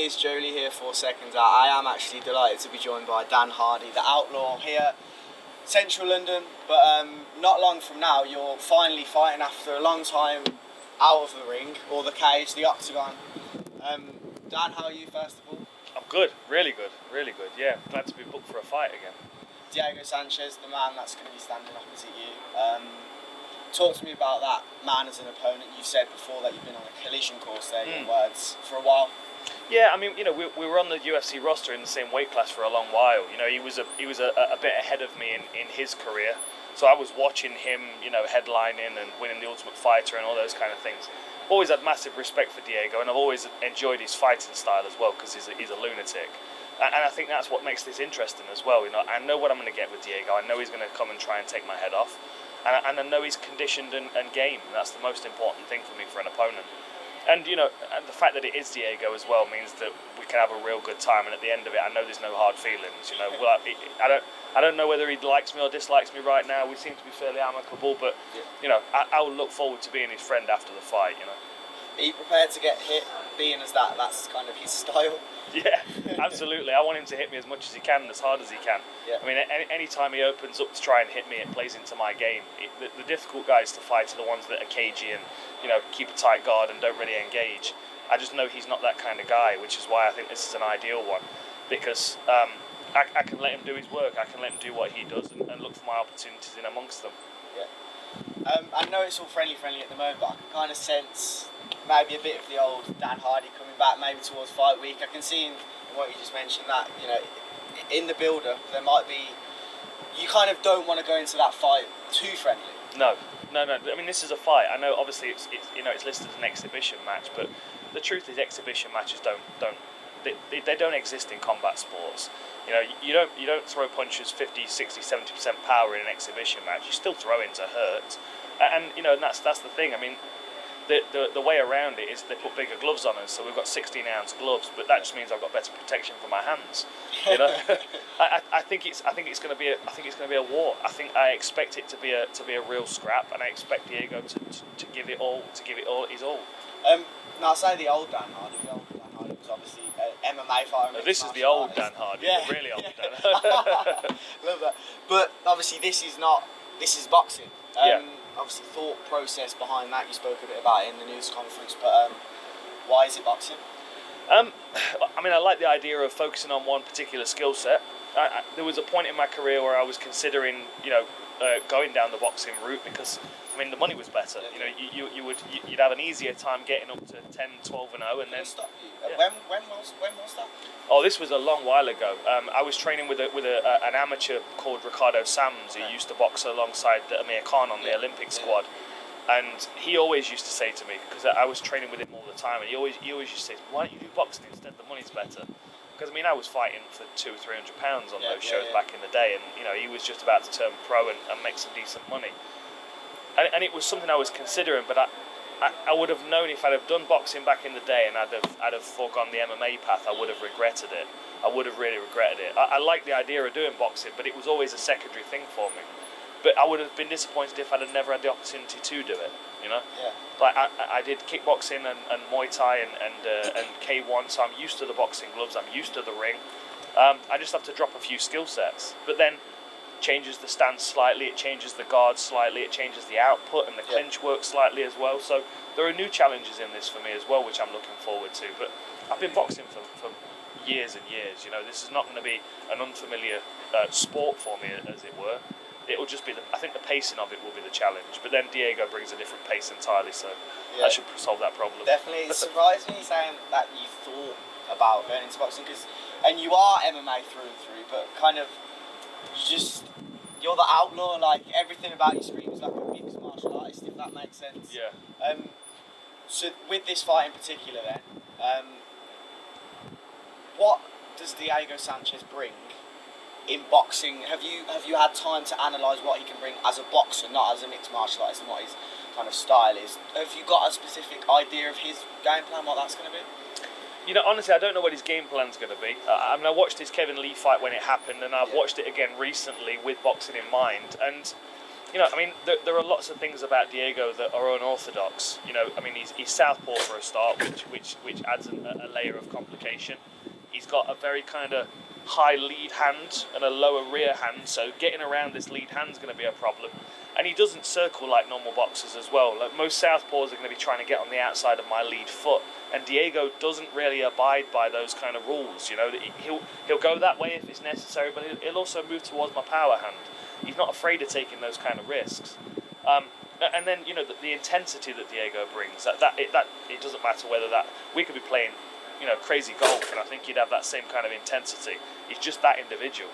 is Joe Leigh here for Seconds Out. I am actually delighted to be joined by Dan Hardy, the Outlaw, here, Central London. But not long from now, you're finally fighting after a long time out of the ring, or the cage, the octagon. Dan, how are you, first of all? I'm good, really good, really good. Yeah, glad to be booked for a fight again. Diego Sanchez, the man that's going to be standing opposite you. Talk to me about that man as an opponent. You've said before that you've been on a collision course there, in words, for a while. Yeah, I mean, you know, we were on the UFC roster in the same weight class for a long while. You know, he was a bit ahead of me in his career, so I was watching him, you know, headlining and winning the Ultimate Fighter and all those kind of things. Always had massive respect for Diego, and I've always enjoyed his fighting style as well, because he's a lunatic. And I think that's what makes this interesting as well. You know, I know what I'm going to get with Diego. I know he's going to come and try and take my head off. And I know he's conditioned and game. And that's the most important thing for me for an opponent. And, you know, and the fact that it is Diego as well means that we can have a real good time. And at the end of it, I know there's no hard feelings. You know, well, I don't know whether he likes me or dislikes me right now. We seem to be fairly amicable. But, you know, I will look forward to being his friend after the fight, you know. Are you prepared to get hit, being as that's kind of his style? Yeah, absolutely. I want him to hit me as much as he can, as hard as he can. Yeah. I mean, any time he opens up to try and hit me, it plays into my game. The difficult guys to fight are the ones that are cagey and, you know, keep a tight guard and don't really engage. I just know he's not that kind of guy, which is why I think this is an ideal one, because I can let him do his work. I can let him do what he does and look for my opportunities in amongst them. Yeah. I know it's all friendly at the moment, but I can kind of sense maybe a bit of the old Dan Hardy coming back, maybe towards fight week. I can see in what you just mentioned that, you know, in the build-up there might be, you kind of don't want to go into that fight too friendly. No. I mean, this is a fight. I know obviously it's you know, it's listed as an exhibition match, but the truth is exhibition matches they don't exist in combat sports. You know, you don't throw punches 50, 60, 70% power in an exhibition match. You still throw in to hurt. And you know, and that's the thing. I mean, the way around it is they put bigger gloves on us, so we've got 16-ounce gloves, but that just means I've got better protection for my hands. You know, I think it's going to be a war. I expect it to be a real scrap, and I expect Diego to give it all his all. Now I say the old Dan Hardy. The old Dan Hardy was obviously an MMA fighter. No, this is the old Dan Hardy, the really old Dan. Love that. But obviously this is boxing. Obviously thought process behind that, you spoke a bit about it in the news conference, but why is it boxing? I mean, I like the idea of focusing on one particular skill set. There was a point in my career where I was considering, you know, going down the boxing route, because I mean the money was better. You know, you'd have an easier time getting up to 10, 12 and 0, and then. Stop you. Yeah. When was that? Oh, this was a long while ago. I was training with an amateur called Ricardo Sams, who used to box alongside Amir Khan on the Olympic squad, and he always used to say to me, because I was training with him all the time, and he always used to say, "Why don't you do boxing instead? The money's better." Because I mean, I was fighting for £200-300 on those shows back in the day, and you know, he was just about to turn pro and make some decent money, and it was something I was considering, but I would have known if I'd have done boxing back in the day and I'd have foregone the MMA path, I would have regretted it. I would have really regretted it. I like the idea of doing boxing, but it was always a secondary thing for me. But I would have been disappointed if I'd have never had the opportunity to do it, you know? Yeah. Like, I did kickboxing and Muay Thai and K1, so I'm used to the boxing gloves, I'm used to the ring. I just have to drop a few skill sets. But then changes the stance slightly, it changes the guard slightly, it changes the output and the clinch work slightly as well. So there are new challenges in this for me as well, which I'm looking forward to. But I've been boxing for years and years. You know, this is not going to be an unfamiliar sport for me, as it were. It will just be I think the pacing of it will be the challenge. But then Diego brings a different pace entirely, so that should solve that problem. Definitely. It surprised me saying that you thought about going into boxing, and you are MMA through and through, but kind of you're the outlaw. Like, everything about you screams like a mixed martial artist, if that makes sense. Yeah. So with this fight in particular, then, what does Diego Sanchez bring in boxing? Have you had time to analyse what he can bring as a boxer, not as a mixed martial artist, and what his kind of style is? Have you got a specific idea of his game plan, what that's going to be? You know, honestly, I don't know what his game plan's going to be. I mean, I watched his Kevin Lee fight when it happened, and I've watched it again recently with boxing in mind. And I mean, there are lots of things about Diego that are unorthodox. I mean, he's southpaw for a start, which adds a layer of complication. He's got a very kind of high lead hand and a lower rear hand, so getting around this lead hand is going to be a problem. And he doesn't circle like normal boxers as well. Like most southpaws are going to be trying to get on the outside of my lead foot, and Diego doesn't really abide by those kind of rules. He'll go that way if it's necessary, but he'll also move towards my power hand. He's not afraid of taking those kind of risks. And then the intensity that Diego brings. That it doesn't matter whether that we could be playing crazy golf, and I think he'd have that same kind of intensity. He's just that individual.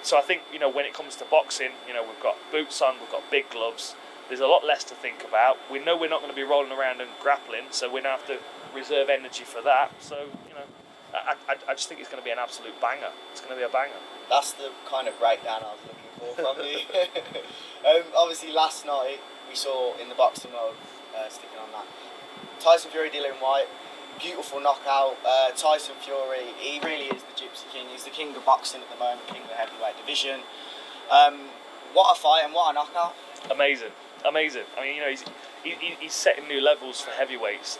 So I think, when it comes to boxing, we've got boots on, we've got big gloves. There's a lot less to think about. We know we're not going to be rolling around and grappling, so we're going to have to reserve energy for that. So, I just think it's going to be an absolute banger. It's going to be a banger. That's the kind of breakdown I was looking for from you. Obviously, last night we saw in the boxing world, sticking on that, Tyson Fury, Dillian Whyte. Beautiful knockout. Tyson Fury, he really is the Gypsy King. He's the king of boxing at the moment, king of the heavyweight division. What a fight and what a knockout. Amazing. I mean, he's setting new levels for heavyweights.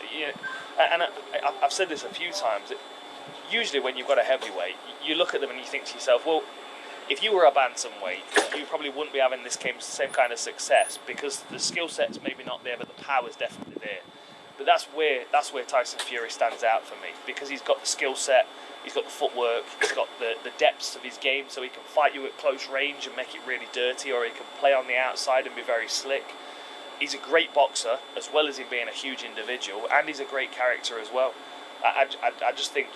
And I've said this a few times. Usually when you've got a heavyweight, you look at them and you think to yourself, well, if you were a bantamweight, you probably wouldn't be having this same kind of success because the skill set's maybe not there, but the power's definitely there. But that's where Tyson Fury stands out for me, because he's got the skill set, he's got the footwork, he's got the depths of his game, so he can fight you at close range and make it really dirty, or he can play on the outside and be very slick. He's a great boxer, as well as him being a huge individual, and he's a great character as well. I just think,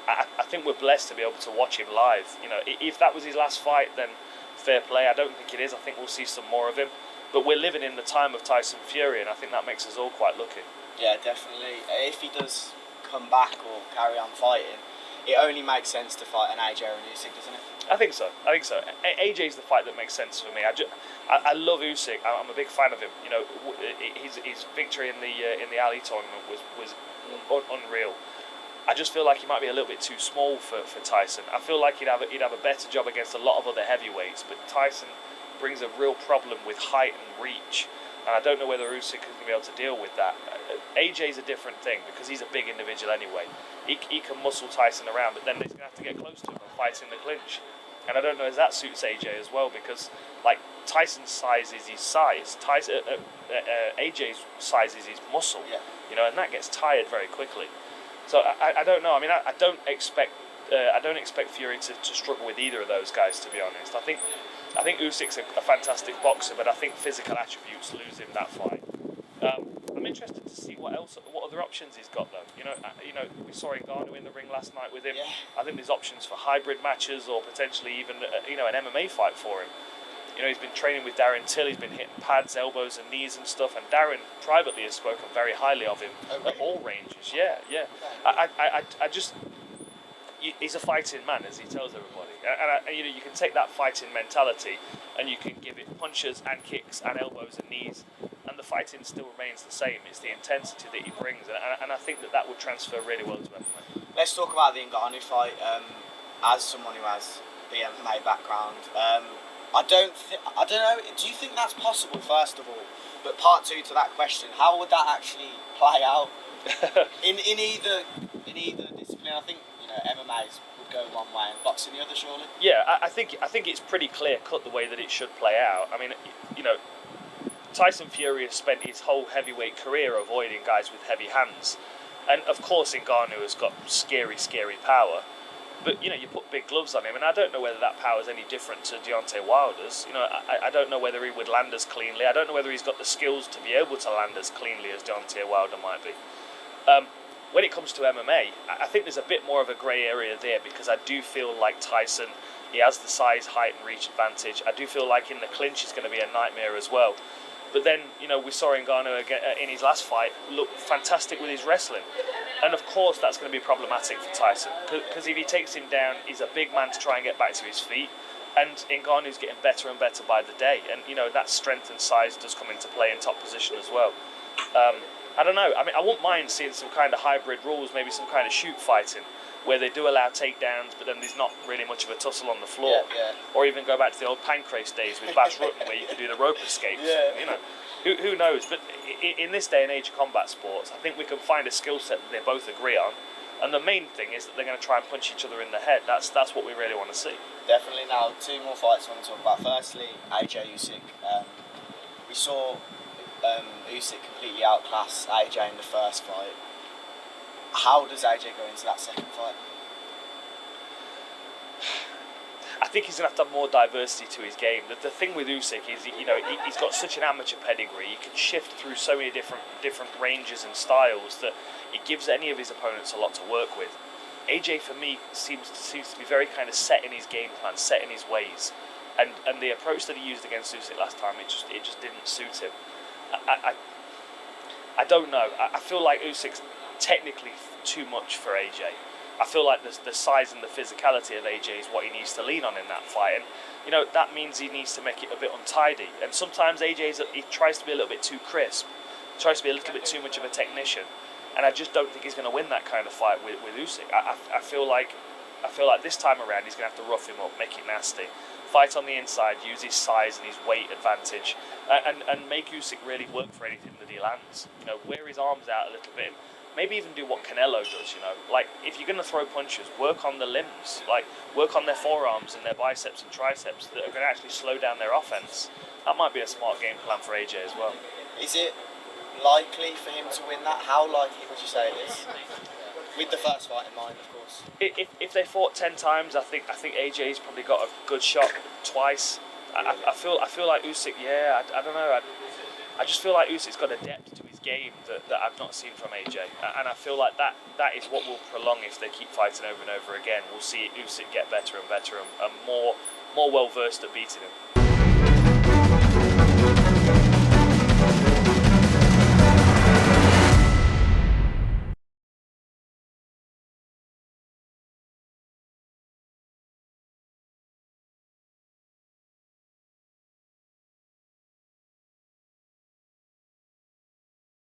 I think we're blessed to be able to watch him live. If that was his last fight, then fair play. I don't think it is. I think we'll see some more of him. But we're living in the time of Tyson Fury, and I think that makes us all quite lucky. Yeah, definitely. If he does come back or carry on fighting, it only makes sense to fight an AJ or an Usyk, doesn't it? I think so. AJ's the fight that makes sense for me. I love Usyk. I'm a big fan of him. His victory in the Ali tournament was unreal. I just feel like he might be a little bit too small for Tyson. I feel like he'd have a better job against a lot of other heavyweights, but Tyson brings a real problem with height and reach, and I don't know whether Usyk is going to be able to deal with that. AJ's a different thing because he's a big individual anyway. He can muscle Tyson around, but then he's going to have to get close to him and fight in the clinch. And I don't know if that suits AJ as well, because Tyson's size is his size. AJ's size is his muscle. Yeah. And that gets tired very quickly. So I don't know. I mean, I don't expect Fury to struggle with either of those guys, to be honest. I think Usyk's a fantastic boxer, but I think physical attributes lose him that fight. I'm interested to see what other options he's got though. We saw Ngannou in the ring last night with him. Yeah. I think there's options for hybrid matches or potentially even an MMA fight for him. He's been training with Darren Till. He's been hitting pads, elbows, and knees and stuff. And Darren privately has spoken very highly of him at all ranges. Yeah. I just. He's a fighting man, as he tells everybody, and you can take that fighting mentality, and you can give it punches and kicks and elbows and knees, and the fighting still remains the same. It's the intensity that he brings, and I think that would transfer really well to MMA. Let's talk about the Ngannou fight. As someone who has the MMA background, I don't know. Do you think that's possible? First of all, but part two to that question: how would that actually play out in either discipline? I think. MMA would go one way and boxing the other, surely. Yeah, I think it's pretty clear cut the way that it should play out. I mean, Tyson Fury has spent his whole heavyweight career avoiding guys with heavy hands, and of course Ngannou has got scary power. But you put big gloves on him, and I don't know whether that power is any different to Deontay Wilder's. I don't know whether he would land as cleanly. I don't know whether he's got the skills to be able to land as cleanly as Deontay Wilder might be. When it comes to MMA, I think there's a bit more of a grey area there, because I do feel like Tyson, he has the size, height and reach advantage. I do feel like in the clinch he's going to be a nightmare as well. But then, we saw Ngannou in his last fight look fantastic with his wrestling. And of course that's going to be problematic for Tyson, because if he takes him down, he's a big man to try and get back to his feet. And Ngannou's getting better and better by the day. And, that strength and size does come into play in top position as well. I don't know. I mean, I wouldn't mind seeing some kind of hybrid rules, maybe some kind of shoot fighting. where they do allow takedowns, but then there's not really much of a tussle on the floor. Yeah. Or even go back to the old pancrase days with Bas Rutten, where you could do the rope escapes. Yeah. You know, who knows? But in this day and age of combat sports, I think we can find a skill set that they both agree on. And the main thing is that they're going to try and punch each other in the head. That's what we really want to see. Definitely. Now, 2 more fights I want to talk about. Firstly, AJ Usyk. We saw Usyk completely outclass AJ in the first fight. How does AJ go into that second fight? I think he's going to have more diversity to his game. The thing with Usyk is, he's got such an amateur pedigree. He can shift through so many different ranges and styles that it gives any of his opponents a lot to work with. AJ, for me, seems to be very kind of set in his game plan, set in his ways, and the approach that he used against Usyk last time, it just didn't suit him. I don't know. I feel like Usyk's technically too much for AJ. I feel like the size and the physicality of AJ is what he needs to lean on in that fight, and that means he needs to make it a bit untidy. And sometimes AJ he tries to be a little bit too crisp, tries to be a little bit too much of a technician, and I just don't think he's going to win that kind of fight with Usyk. I feel like this time around he's going to have to rough him up, make it nasty, fight on the inside, use his size and his weight advantage, and make Usyk really work for anything that he lands. Wear his arms out a little bit. Maybe even do what Canelo does, Like, if you're going to throw punches, work on the limbs. Like, work on their forearms and their biceps and triceps that are going to actually slow down their offense. That might be a smart game plan for AJ as well. Is it likely for him to win that? How likely would you say it is? With the first fight in mind, of course. If they fought 10 times, I think AJ's probably got a good shot twice. I feel like Usyk, I don't know. I just feel like Usyk's got a depth to his game that I've not seen from AJ, and I feel like that is what will prolong if they keep fighting over and over again. We'll see Usyk get better and better and more well versed at beating him.